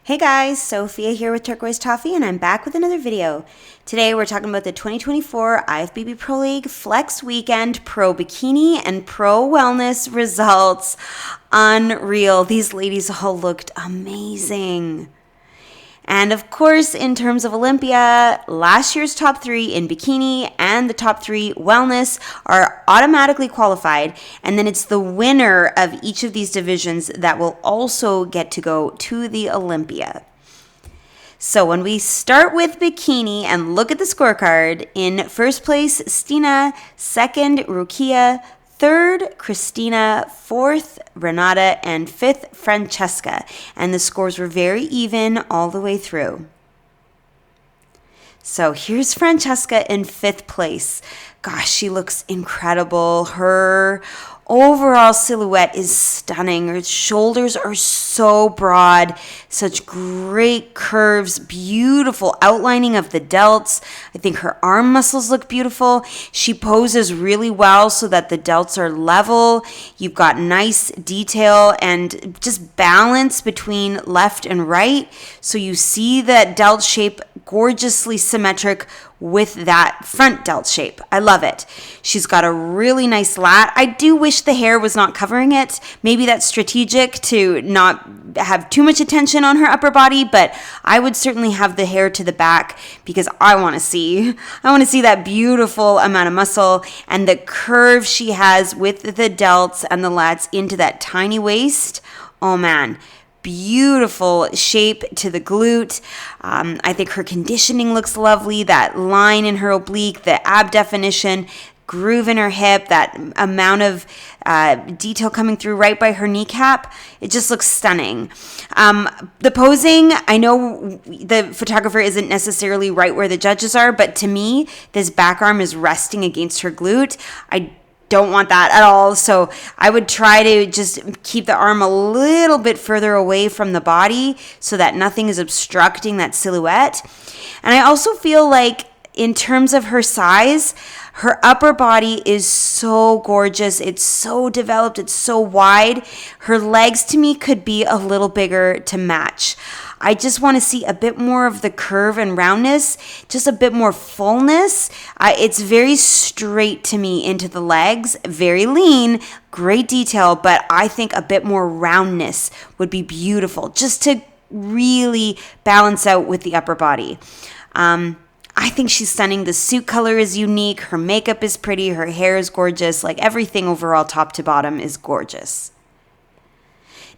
Hey guys, Sophia here with Turquoise Toffee, and I'm back with another video. Today we're talking about the 2024 IFBB Pro League Flex Weekend Pro Bikini and Pro Wellness results. Unreal. These ladies all looked amazing. And of course, in terms of Olympia, last year's top 3 in bikini and the top 3 wellness are automatically qualified. And then it's the winner of each of these divisions that will also get to go to the Olympia. So when we start with bikini and look at the scorecard, in first place, Stina, second, Rukia, third, Christina, fourth, Renata, and fifth, Francesca. And the scores were very even all the way through. So here's Francesca in fifth place. Gosh, she looks incredible. Her overall silhouette is stunning. Her shoulders are so broad, such great curves, beautiful outlining of the delts. I think her arm muscles look beautiful. She poses really well so that the delts are level. You've got nice detail and just balance between left and right. So you see that delt shape gorgeously symmetric with that front delt shape. I love it. She's got a really nice lat. I do wish the hair was not covering it. Maybe that's strategic to not have too much attention on her upper body, but I would certainly have the hair to the back because I want to see that beautiful amount of muscle and the curve she has with the delts and the lats into that tiny waist. Oh man. Beautiful shape to the glute. I think her conditioning looks lovely. That line in her oblique, the ab definition, groove in her hip, that amount of detail coming through right by her kneecap. It just looks stunning. The posing, I know the photographer isn't necessarily right where the judges are, but to me, this back arm is resting against her glute. I don't want that at all. So I would try to just keep the arm a little bit further away from the body so that nothing is obstructing that silhouette. And I also feel like in terms of her size, her upper body is so gorgeous. It's so developed. It's so wide. Her legs to me could be a little bigger to match. I just want to see a bit more of the curve and roundness, just a bit more fullness. It's very straight to me into the legs, very lean, great detail, but I think a bit more roundness would be beautiful just to really balance out with the upper body. I think she's stunning. The suit color is unique. Her makeup is pretty. Her hair is gorgeous. Like everything overall, top to bottom, is gorgeous.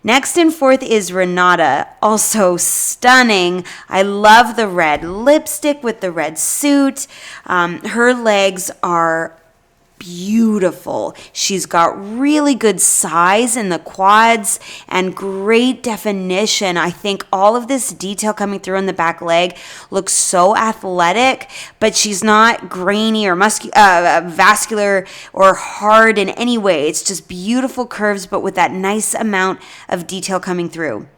Next in fourth is Renata, also stunning. I love the red lipstick with the red suit. Her legs are beautiful. She's got really good size in the quads and great definition. I think all of this detail coming through on the back leg looks so athletic, but she's not grainy or vascular or hard in any way. It's just beautiful curves, but with that nice amount of detail coming through.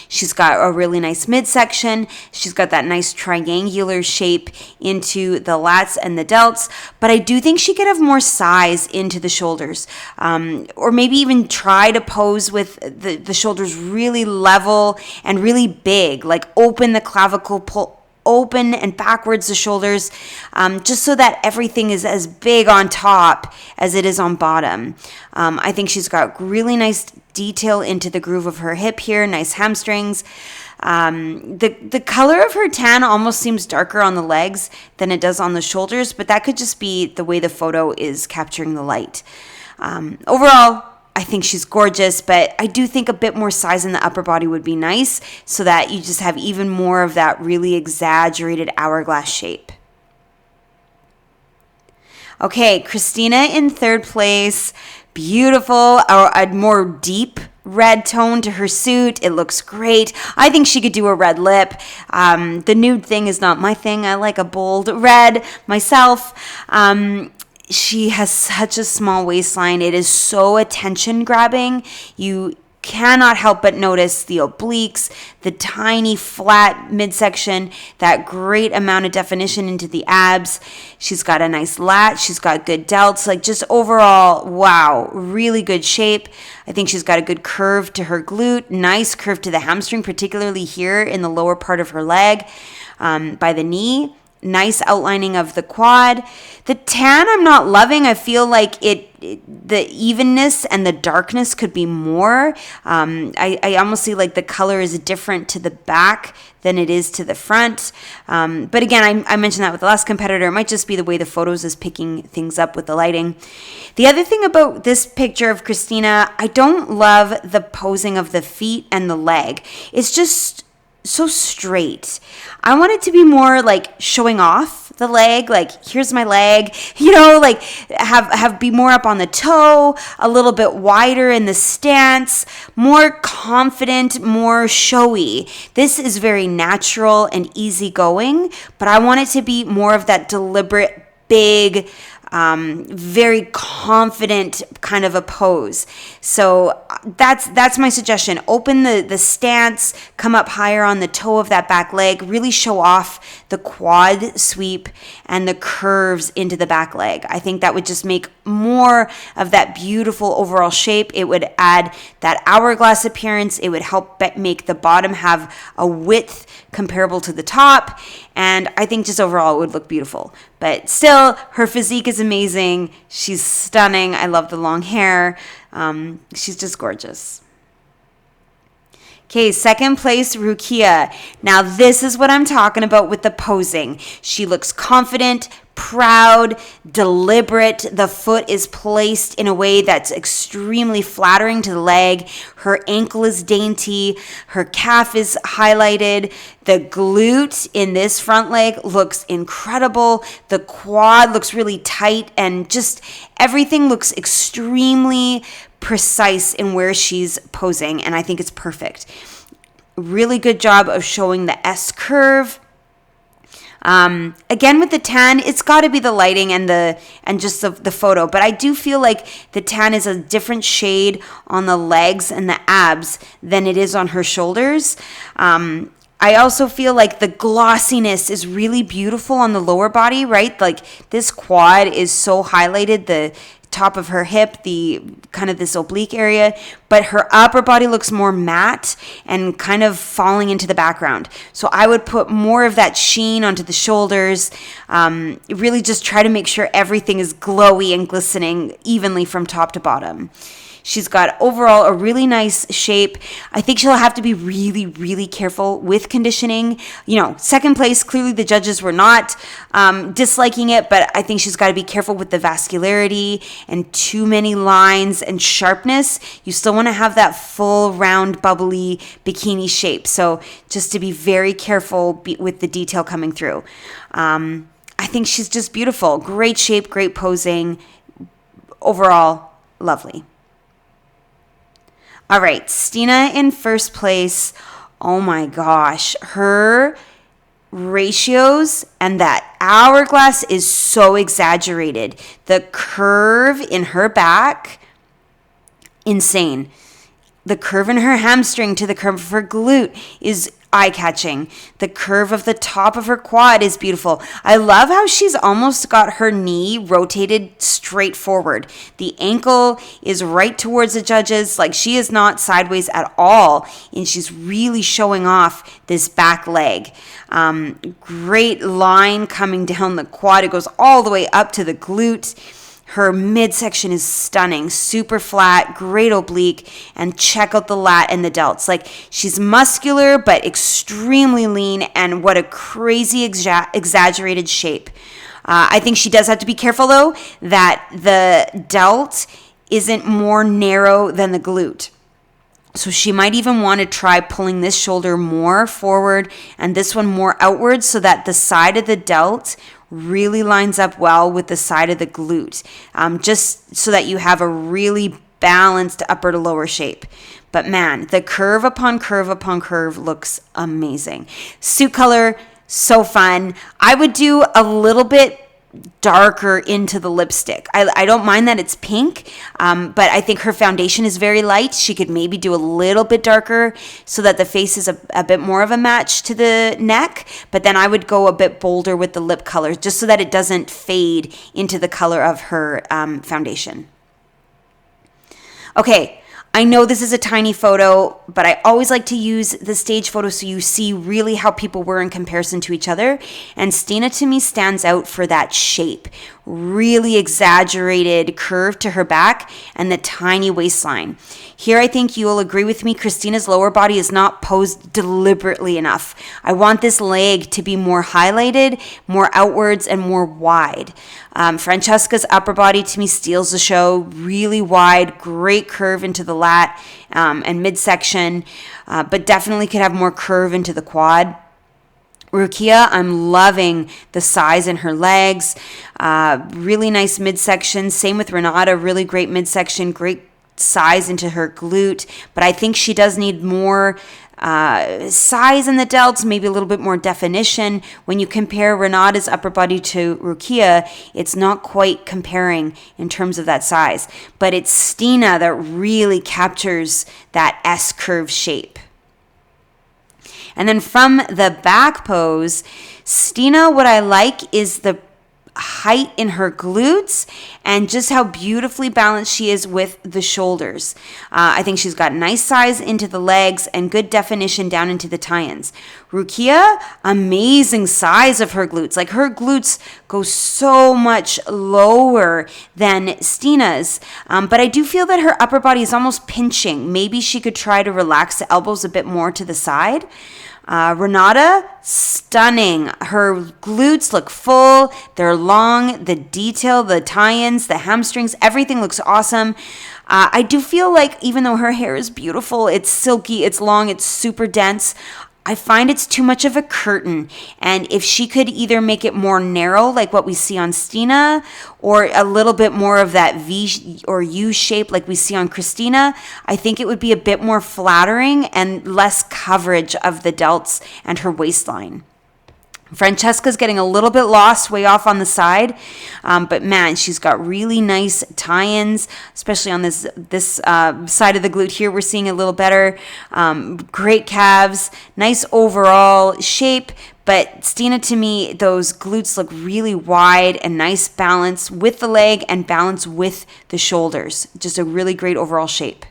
She's got a really nice midsection. She's got that nice triangular shape into the lats and the delts. But I do think she could have more size into the shoulders. Or maybe even try to pose with the shoulders really level and really big. Like open the clavicle, pull open and backwards the shoulders, just so that everything is as big on top as it is on bottom. I think she's got really nice detail into the groove of her hip here, nice hamstrings. The color of her tan almost seems darker on the legs than it does on the shoulders, but that could just be the way the photo is capturing the light. Overall, I think she's gorgeous, but I do think a bit more size in the upper body would be nice so that you just have even more of that really exaggerated hourglass shape. Okay, Christina in third place. Beautiful, a more deep red tone to her suit. It looks great. I think she could do a red lip. The nude thing is not my thing. I like a bold red myself. She has such a small waistline. It is so attention grabbing. You cannot help but notice the obliques, the tiny flat midsection, that great amount of definition into the abs. She's got a nice lat. She's got good delts. Like just overall, wow, really good shape. I think she's got a good curve to her glute, nice curve to the hamstring, particularly here in the lower part of her leg by the knee. Nice outlining of the quad. The tan I'm not loving. I feel like the evenness and the darkness could be more. I almost see like the color is different to the back than it is to the front. But again, I mentioned that with the last competitor. It might just be the way the photos is picking things up with the lighting. The other thing about this picture of Christina, I don't love the posing of the feet and the leg. It's just so straight. I want it to be more like showing off the leg, like here's my leg, like have be more up on the toe, a little bit wider in the stance, more confident, more showy. This is very natural and easygoing, but I want it to be more of that deliberate, big, very confident kind of a pose. So that's my suggestion. Open the stance, come up higher on the toe of that back leg, really show off the quad sweep and the curves into the back leg. I think that would just make more of that beautiful overall shape. It would add that hourglass appearance. It would help make the bottom have a width comparable to the top. And I think just overall it would look beautiful. But still, her physique is amazing. She's stunning. I love the long hair. She's just gorgeous. Okay, second place, Rukia. Now this is what I'm talking about with the posing. She looks confident, proud, deliberate. The foot is placed in a way that's extremely flattering to the leg. Her ankle is dainty. Her calf is highlighted. The glute in this front leg looks incredible. The quad looks really tight, and just everything looks extremely precise in where she's posing, and I think it's perfect. Really good job of showing the S curve. Again, with the tan, it's got to be the lighting and just the photo, but I do feel like the tan is a different shade on the legs and the abs than it is on her shoulders. I also feel like the glossiness is really beautiful on the lower body, right? Like this quad is so highlighted, the top of her hip, the kind of this oblique area, but her upper body looks more matte and kind of falling into the background. So I would put more of that sheen onto the shoulders, really just try to make sure everything is glowy and glistening evenly from top to bottom. She's got overall a really nice shape. I think she'll have to be really, really careful with conditioning. Second place, clearly the judges were not disliking it, but I think she's got to be careful with the vascularity and too many lines and sharpness. You still want to have that full, round, bubbly bikini shape. So just to be very careful with the detail coming through. I think she's just beautiful. Great shape, great posing. Overall, lovely. All right, Stina in first place. Oh my gosh, her ratios and that hourglass is so exaggerated. The curve in her back, insane. The curve in her hamstring to the curve of her glute is eye-catching. The curve of the top of her quad is beautiful. I love how she's almost got her knee rotated straight forward. The ankle is right towards the judges, like she is not sideways at all, and she's really showing off this back leg. Great line coming down the quad. It goes all the way up to the glute. Her midsection is stunning, super flat, great oblique, and check out the lat and the delts. Like, she's muscular, but extremely lean, and what a crazy exaggerated shape. I think she does have to be careful, though, that the delt isn't more narrow than the glute. So she might even want to try pulling this shoulder more forward and this one more outwards so that the side of the delt really lines up well with the side of the glute, just so that you have a really balanced upper to lower shape. But man, the curve upon curve upon curve looks amazing. Suit color, so fun. I would do a little bit darker into the lipstick. I don't mind that it's pink, but I think her foundation is very light. She could maybe do a little bit darker so that the face is a bit more of a match to the neck, but then I would go a bit bolder with the lip color just so that it doesn't fade into the color of her foundation. Okay, I know this is a tiny photo, but I always like to use the stage photo so you see really how people were in comparison to each other. And Stina to me stands out for that shape. Really exaggerated curve to her back and the tiny waistline. Here I think you'll agree with me, Christina's lower body is not posed deliberately enough. I want this leg to be more highlighted, more outwards, and more wide. Francesca's upper body to me steals the show. Really wide, great curve into the lat and midsection, but definitely could have more curve into the quad. Rukia, I'm loving the size in her legs. Really nice midsection. Same with Renata, really great midsection, great size into her glute. But I think she does need more size in the delts, maybe a little bit more definition. When you compare Renata's upper body to Rukia, it's not quite comparing in terms of that size. But it's Stina that really captures that S-curve shape. And then from the back pose, Stina, what I like is the height in her glutes and just how beautifully balanced she is with the shoulders. I think she's got nice size into the legs and good definition down into the tie-ins. Rukia, amazing size of her glutes. Like her glutes go so much lower than Stina's. But I do feel that her upper body is almost pinching. Maybe she could try to relax the elbows a bit more to the side. Renata, stunning. Her glutes look full. They're long. The detail, the tie-ins, the hamstrings, everything looks awesome. I do feel like even though her hair is beautiful, it's silky, it's long, it's super dense, I find it's too much of a curtain. And if she could either make it more narrow, like what we see on Stina, or a little bit more of that V or U shape like we see on Christina, I think it would be a bit more flattering and less coverage of the delts and her waistline. Francesca's getting a little bit lost way off on the side, but man, she's got really nice tie-ins, especially on this side of the glute here. We're seeing a little better. Great calves, nice overall shape, but Stina, to me, those glutes look really wide and nice balance with the leg and balance with the shoulders. Just a really great overall shape.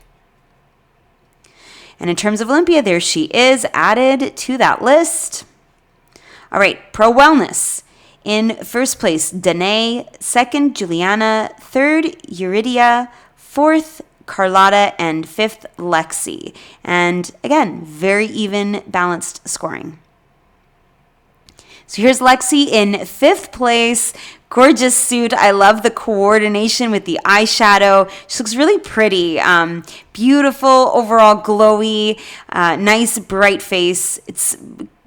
And in terms of Olympia, there she is added to that list. All right, Pro Wellness. In first place, Danae. Second, Juliana. Third, Euridia. Fourth, Carlotta. And fifth, Lexi. And again, very even, balanced scoring. So here's Lexi in fifth place. Gorgeous suit. I love the coordination with the eyeshadow. She looks really pretty. Beautiful, overall glowy, nice bright face. It's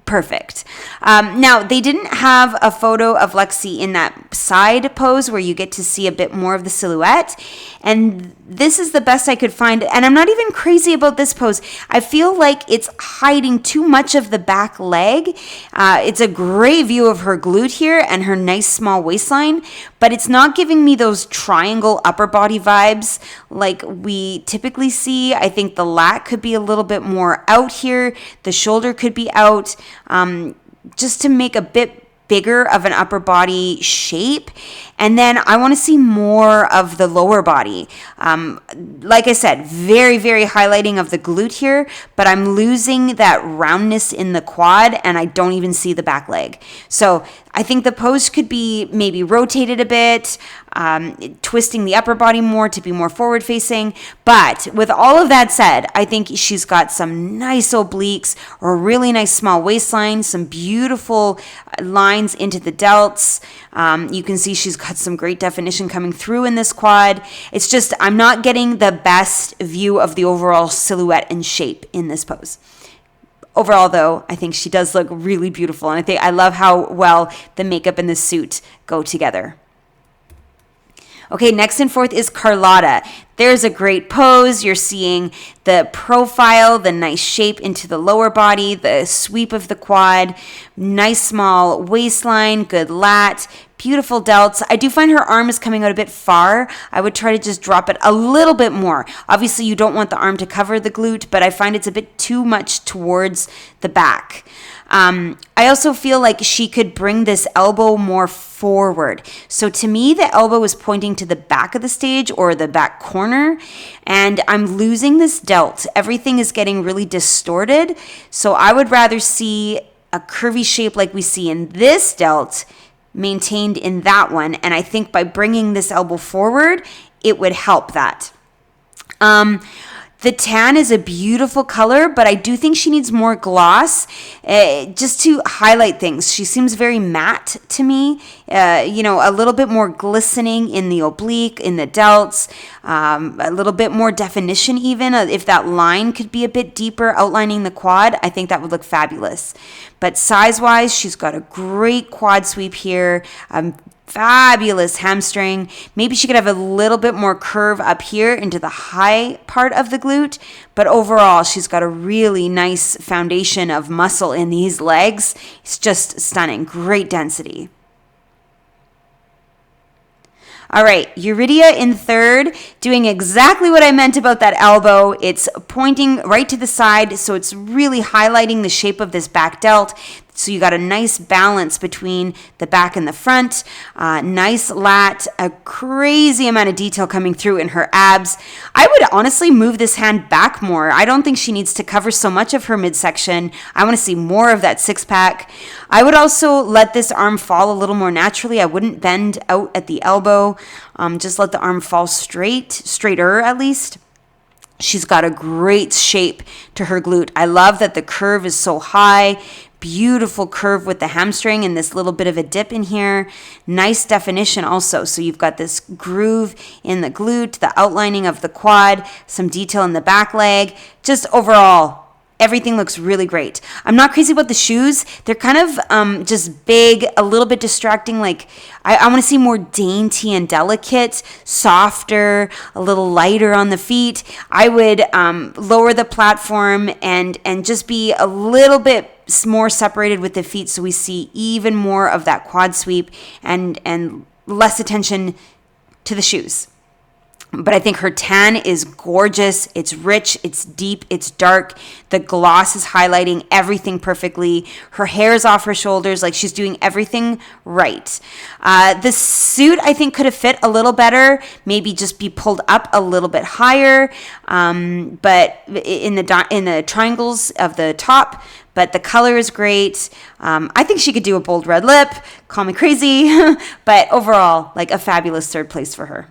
perfect. Now, they didn't have a photo of Lexi in that side pose where you get to see a bit more of the silhouette. And this is the best I could find. And I'm not even crazy about this pose. I feel like it's hiding too much of the back leg. It's a great view of her glute here and her nice small waistline, but it's not giving me those triangle upper body vibes like we typically see. I think the lat could be a little bit more out here. The shoulder could be out, just to make a bit bigger of an upper body shape. And then I want to see more of the lower body. Like I said, very, very highlighting of the glute here, but I'm losing that roundness in the quad and I don't even see the back leg. So I think the pose could be maybe rotated a bit, twisting the upper body more to be more forward facing. But with all of that said, I think she's got some nice obliques or a really nice small waistline, some beautiful lines into the delts. You can see she's got some great definition coming through in this quad. It's just I'm not getting the best view of the overall silhouette and shape in this pose. Overall, though, I think she does look really beautiful, and I love how well the makeup and the suit go together. Okay, next and fourth is Carlotta. There's a great pose. You're seeing the profile, the nice shape into the lower body, the sweep of the quad, nice small waistline, good lat, beautiful delts. I do find her arm is coming out a bit far. I would try to just drop it a little bit more. Obviously, you don't want the arm to cover the glute, but I find it's a bit too much towards the back. I also feel like she could bring this elbow more forward. So to me, the elbow is pointing to the back of the stage or the back corner, and I'm losing this delt. Everything is getting really distorted. So I would rather see a curvy shape like we see in this delt maintained in that one. And I think by bringing this elbow forward, it would help that. The tan is a beautiful color, but I do think she needs more gloss just to highlight things. She seems very matte to me, a little bit more glistening in the oblique, in the delts, a little bit more definition even. If that line could be a bit deeper outlining the quad, I think that would look fabulous. But size-wise, she's got a great quad sweep here, fabulous hamstring. Maybe she could have a little bit more curve up here into the high part of the glute, but overall she's got a really nice foundation of muscle in these legs. It's just stunning. Great density. All right, Eurydia in third, doing exactly what I meant about that elbow. It's pointing right to the side, so it's really highlighting the shape of this back delt. So you got a nice balance between the back and the front, nice lat, a crazy amount of detail coming through in her abs. I would honestly move this hand back more. I don't think she needs to cover so much of her midsection. I want to see more of that six pack. I would also let this arm fall a little more naturally. I wouldn't bend out at the elbow. Just let the arm fall straighter at least. She's got a great shape to her glute. I love that the curve is so high. Beautiful curve with the hamstring and this little bit of a dip in here. Nice definition also. So you've got this groove in the glute, the outlining of the quad, some detail in the back leg. Just overall, everything looks really great. I'm not crazy about the shoes. They're kind of just big, a little bit distracting. Like I want to see more dainty and delicate, softer, a little lighter on the feet. I would lower the platform and just be a little bit more separated with the feet so we see even more of that quad sweep and less attention to the shoes. But I think her tan is gorgeous. It's rich, it's deep, it's dark. The gloss is highlighting everything perfectly. Her hair is off her shoulders, like she's doing everything right. The suit, I think, could have fit a little better. Maybe just be pulled up a little bit higher, but in the triangles of the top. But the color is great. I think she could do a bold red lip. Call me crazy. But overall, like a fabulous third place for her.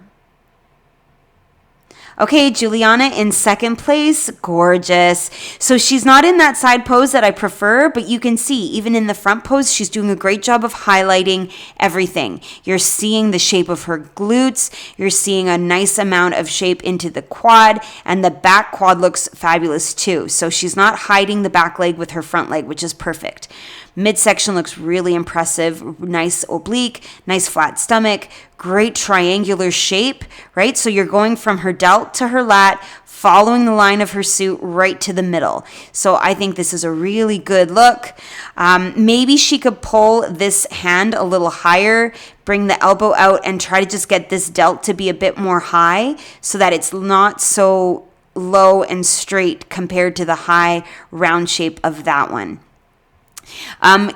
Okay, Juliana in second place, gorgeous. So she's not in that side pose that I prefer, but you can see even in the front pose, she's doing a great job of highlighting everything. You're seeing the shape of her glutes. You're seeing a nice amount of shape into the quad, and the back quad looks fabulous too. So she's not hiding the back leg with her front leg, which is perfect. Midsection looks really impressive. Nice oblique, nice flat stomach, great triangular shape, right? So you're going from her delt to her lat, following the line of her suit right to the middle. So I think this is a really good look. Maybe she could pull this hand a little higher, bring the elbow out, and try to just get this delt to be a bit more high so that it's not so low and straight compared to the high round shape of that one.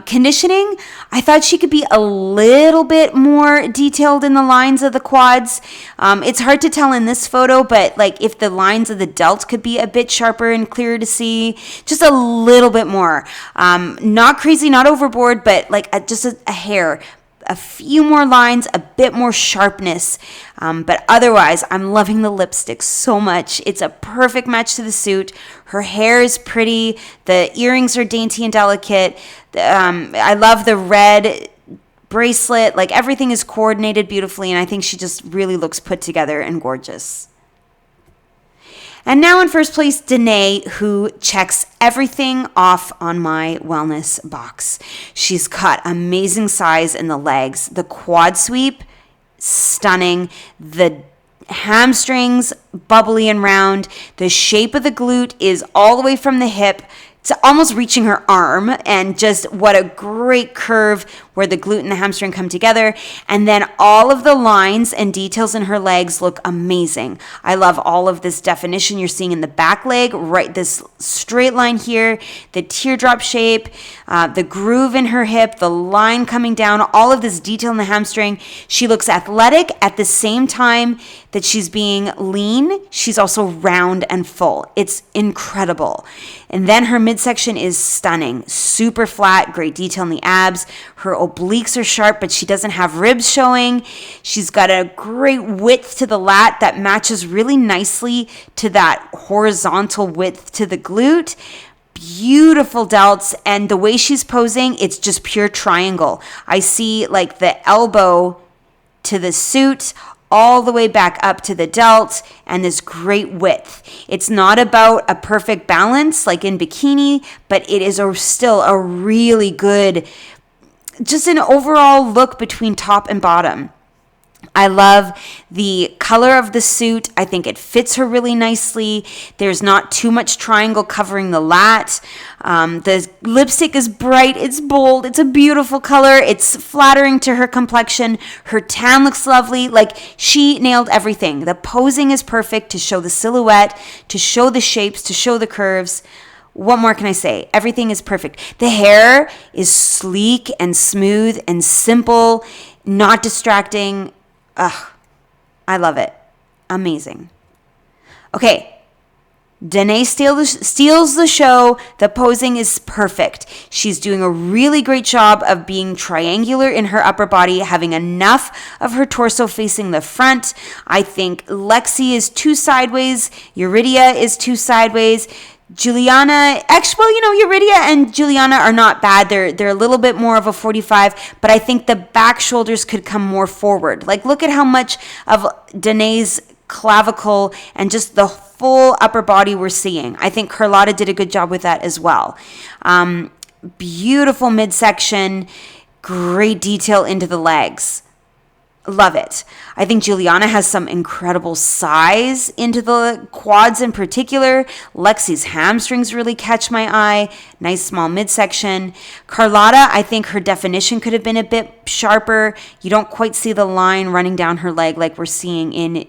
Conditioning, I thought she could be a little bit more detailed in the lines of the quads. It's hard to tell in this photo, but like if the lines of the delt could be a bit sharper and clearer to see, just a little bit more. Not crazy, not overboard, but like just a hair. A few more lines, a bit more sharpness. But otherwise, I'm loving the lipstick so much. It's a perfect match to the suit. Her hair is pretty. The earrings are dainty and delicate. I love the red bracelet. Like everything is coordinated beautifully, and I think she just really looks put together and gorgeous. And now in first place, Danae, who checks everything off on my wellness box. She's got amazing size in the legs. The quad sweep stunning. The hamstrings, bubbly and round. The shape of the glute is all the way from the hip to almost reaching her arm, and just what a great curve where the glute and the hamstring come together. And then all of the lines and details in her legs look amazing. I love all of this definition you're seeing in the back leg, right? This straight line here, the teardrop shape, the groove in her hip, the line coming down, all of this detail in the hamstring. She looks athletic at the same time that she's being lean. She's also round and full. It's incredible. And then her midsection is stunning, super flat, great detail in the abs. Her obliques are sharp, but she doesn't have ribs showing. She's got a great width to the lat that matches really nicely to that horizontal width to the glute. Beautiful delts, and the way she's posing, it's just pure triangle. I see like the elbow to the suit, all the way back up to the delt, and this great width. It's not about a perfect balance like in bikini, but it is still a really good, just an overall look between top and bottom. I love the color of the suit. I think it fits her really nicely. There's not too much triangle covering the lat. The lipstick is bright. It's bold. It's a beautiful color. It's flattering to her complexion. Her tan looks lovely. Like, she nailed everything. The posing is perfect to show the silhouette, to show the shapes, to show the curves. What more can I say? Everything is perfect. The hair is sleek and smooth and simple, not distracting. Ugh, I love it. Amazing. Okay, Danae steals the show. The posing is perfect. She's doing a really great job of being triangular in her upper body, having enough of her torso facing the front. I think Lexi is too sideways. Eurydia is too sideways. Juliana, actually, Eurydia and Juliana are not bad. They're a little bit more of a 45, but I think the back shoulders could come more forward. Like, look at how much of Danae's clavicle and just the full upper body we're seeing. I think Carlotta did a good job with that as well. Beautiful midsection, great detail into the legs. Love it. I think Juliana has some incredible size into the quads in particular. Lexi's hamstrings really catch my eye. Nice small midsection. Carlotta, I think her definition could have been a bit sharper. You don't quite see the line running down her leg like we're seeing in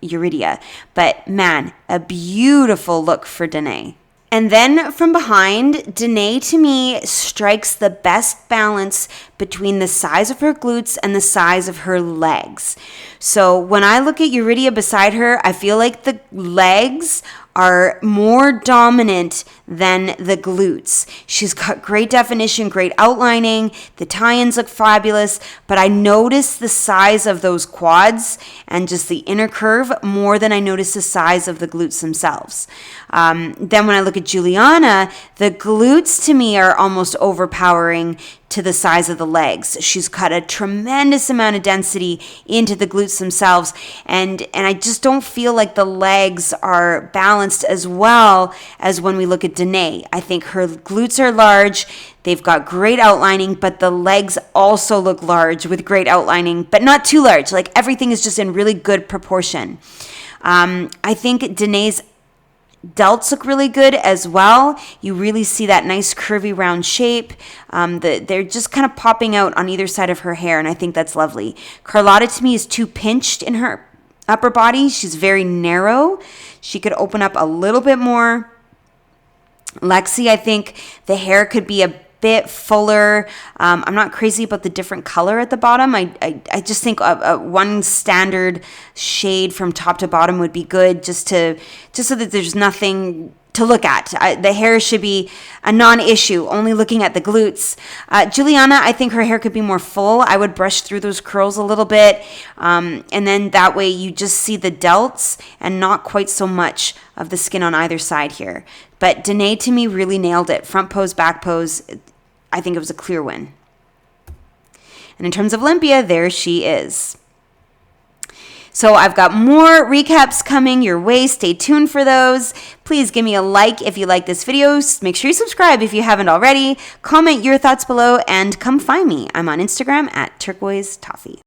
Eurydia. But man, a beautiful look for Danae. And then from behind, Danae to me strikes the best balance between the size of her glutes and the size of her legs. So when I look at Eurydia beside her, I feel like the legs are more dominant than the glutes. She's got great definition, great outlining. The tie-ins look fabulous, but I notice the size of those quads and just the inner curve more than I notice the size of the glutes themselves. Then when I look at Juliana, the glutes to me are almost overpowering to the size of the legs. She's cut a tremendous amount of density into the glutes themselves, and I just don't feel like the legs are balanced as well as when we look at Danae. I think her glutes are large, they've got great outlining, but the legs also look large with great outlining, but not too large. Like, everything is just in really good proportion. I think Danae's delts look really good as well. You really see that nice curvy round shape. They're just kind of popping out on either side of her hair, and I think that's lovely. Carlotta to me is too pinched in her upper body. She's very narrow. She could open up a little bit more. Lexi, I think the hair could be a bit fuller. I'm not crazy about the different color at the bottom. I just think one standard shade from top to bottom would be good, just so that there's nothing to look at. The hair should be a non-issue, only looking at the glutes. Juliana, I think her hair could be more full. I would brush through those curls a little bit, and then that way you just see the delts and not quite so much of the skin on either side here. But Danae to me really nailed it. Front pose, back pose, I think it was a clear win. And in terms of Olympia, there she is. So I've got more recaps coming your way. Stay tuned for those. Please give me a like if you like this video. Make sure you subscribe if you haven't already. Comment your thoughts below and come find me. I'm on Instagram at turquoise toffee.